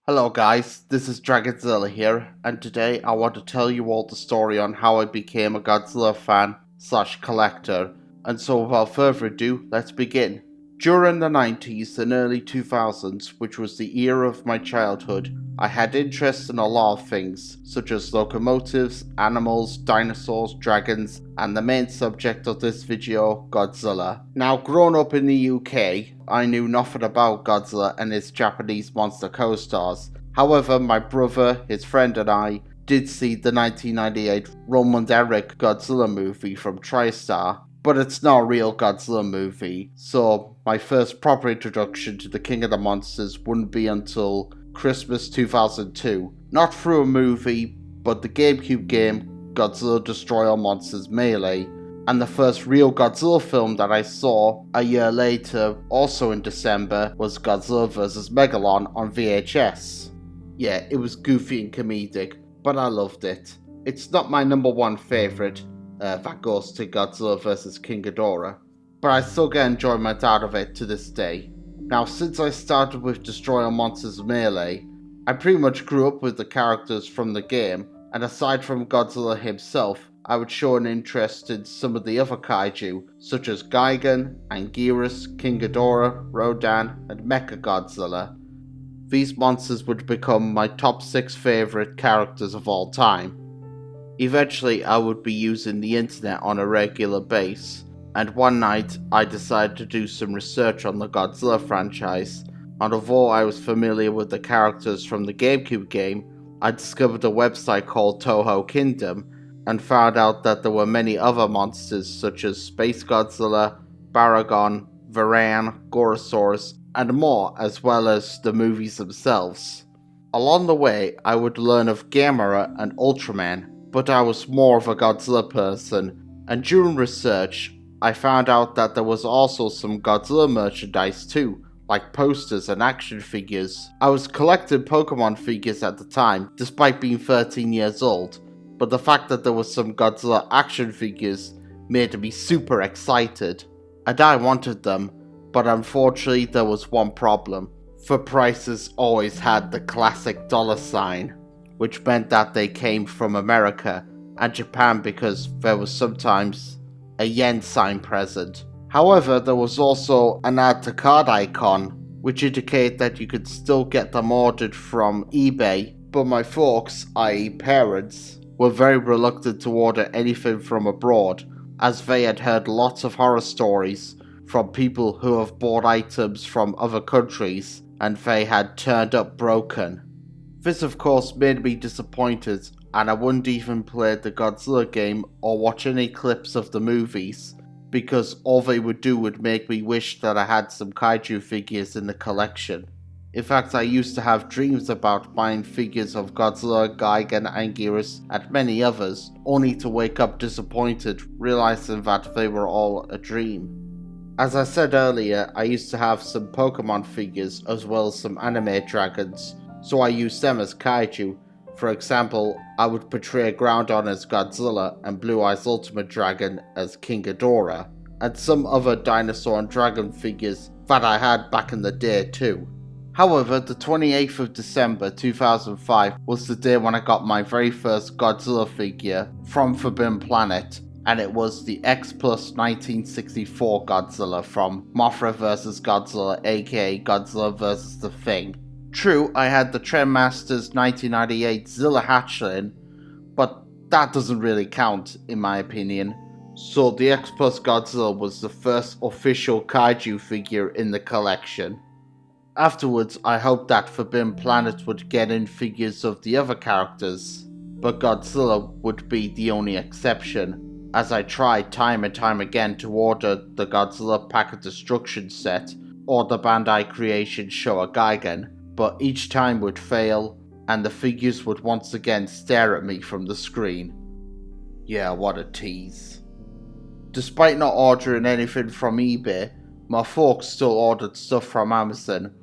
Hello guys, this is Godzilla here, and today I want to tell you all the story on how I became a Godzilla fan / collector, and so without further ado, let's begin. During the 90s and early 2000s, which was the era of my childhood, I had interest in a lot of things, such as locomotives, animals, dinosaurs, dragons, and the main subject of this video, Godzilla. Now, growing up in the UK, I knew nothing about Godzilla and its Japanese monster co-stars. However, my brother, his friend and I did see the 1998 Roland Emmerich Godzilla movie from TriStar, but it's not a real Godzilla movie, so my first proper introduction to the King of the Monsters wouldn't be until Christmas 2002. Not through a movie, but the GameCube game Godzilla Destroy All Monsters Melee, and the first real Godzilla film that I saw a year later, also in December, was Godzilla vs. Megalon on VHS. Yeah, it was goofy and comedic, but I loved it. It's not my number one favourite, that goes to Godzilla vs. King Ghidorah, but I still get enjoyment out of it to this day. Now, since I started with Destroy All Monsters Melee, I pretty much grew up with the characters from the game, and aside from Godzilla himself, I would show an interest in some of the other kaiju, such as Gigan, Anguirus, King Ghidorah, Rodan, and Mechagodzilla. These monsters would become my top 6 favourite characters of all time. Eventually, I would be using the internet on a regular basis, and one night I decided to do some research on the Godzilla franchise, and although I was familiar with the characters from the GameCube game, I discovered a website called Toho Kingdom, and found out that there were many other monsters such as Space Godzilla, Baragon, Varan, Gorosaurus, and more, as well as the movies themselves. Along the way, I would learn of Gamera and Ultraman, but I was more of a Godzilla person, and during research, I found out that there was also some Godzilla merchandise too, like posters and action figures. I was collecting Pokemon figures at the time, despite being 13 years old, but the fact that there was some Godzilla action figures made me super excited, and I wanted them, but unfortunately there was one problem. The prices always had the classic dollar sign, which meant that they came from America and Japan because there was sometimes a yen sign present. However, there was also an add to cart icon, which indicated that you could still get them ordered from eBay, but my folks, i.e. parents, were very reluctant to order anything from abroad, as they had heard lots of horror stories from people who have bought items from other countries and they had turned up broken. This of course made me disappointed, and I wouldn't even play the Godzilla game or watch any clips of the movies, because all they would do would make me wish that I had some kaiju figures in the collection. In fact, I used to have dreams about buying figures of Godzilla, Gigan, Anguirus, and many others, only to wake up disappointed, realizing that they were all a dream. As I said earlier, I used to have some Pokemon figures as well as some anime dragons, so I used them as kaiju. For example, I would portray Groudon as Godzilla and Blue Eyes Ultimate Dragon as King Ghidorah, and some other dinosaur and dragon figures that I had back in the day too. However, the 28th of December 2005 was the day when I got my very first Godzilla figure from Forbidden Planet, and it was the X Plus 1964 Godzilla from Mothra vs. Godzilla, aka Godzilla vs. The Thing. True, I had the Trendmasters 1998 Zilla hatchling, but that doesn't really count in my opinion. So the X Plus Godzilla was the first official kaiju figure in the collection. Afterwards, I hoped that Forbidden Planet would get in figures of the other characters, but Godzilla would be the only exception, as I tried time and time again to order the Godzilla Pack of Destruction set or the Bandai Creation Showa Gigan, but each time would fail, and the figures would once again stare at me from the screen. Yeah, what a tease. Despite not ordering anything from eBay, my folks still ordered stuff from Amazon,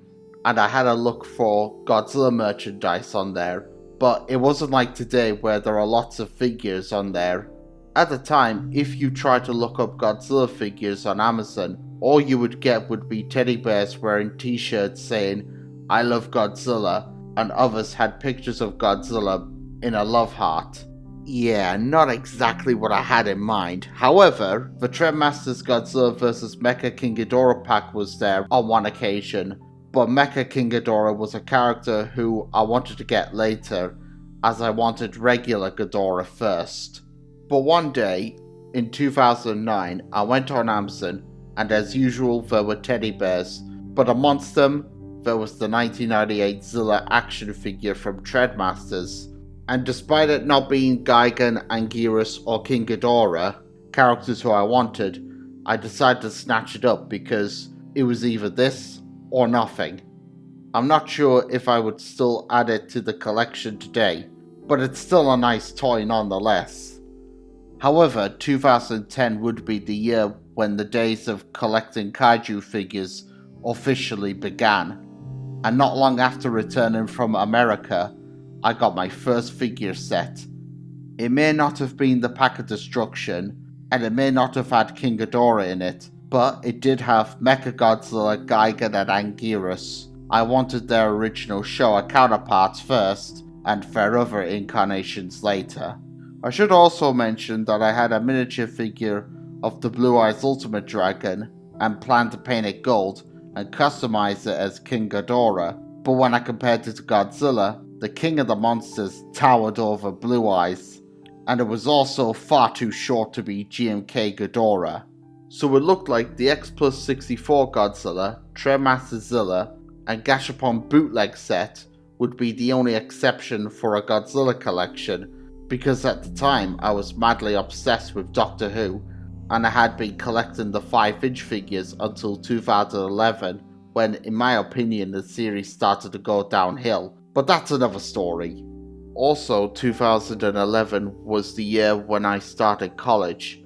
and I had a look for Godzilla merchandise on there, but it wasn't like today where there are lots of figures on there. At the time, if you tried to look up Godzilla figures on Amazon, all you would get would be teddy bears wearing t-shirts saying, "I love Godzilla," and others had pictures of Godzilla in a love heart. Yeah, not exactly what I had in mind. However, the Trendmasters Godzilla vs. Mecha King Ghidorah pack was there on one occasion, but Mecha King Ghidorah was a character who I wanted to get later, as I wanted regular Ghidorah first. But one day, in 2009, I went on Amazon, and as usual there were teddy bears, but amongst them, there was the 1998 Zilla action figure from Trendmasters. And despite it not being Gigan, Anguirus, or King Ghidorah, characters who I wanted, I decided to snatch it up because it was either this or nothing. I'm not sure if I would still add it to the collection today, but it's still a nice toy nonetheless. However, 2010 would be the year when the days of collecting Kaiju figures officially began, and not long after returning from America, I got my first figure set. It may not have been the Pack of Destruction, and it may not have had King Ghidorah in it, but it did have Mechagodzilla, Gigan, and Anguirus. I wanted their original Showa counterparts first, and their other incarnations later. I should also mention that I had a miniature figure of the Blue Eyes Ultimate Dragon, and planned to paint it gold and customize it as King Ghidorah, but when I compared it to Godzilla, the king of the monsters towered over Blue Eyes, and it was also far too short to be GMK Ghidorah. So it looked like the X Plus 64 Godzilla, Trendmaster Zilla, and Gashapon bootleg set would be the only exception for a Godzilla collection, because at the time I was madly obsessed with Doctor Who, and I had been collecting the 5-inch figures until 2011, when in my opinion the series started to go downhill. But that's another story. Also, 2011 was the year when I started college,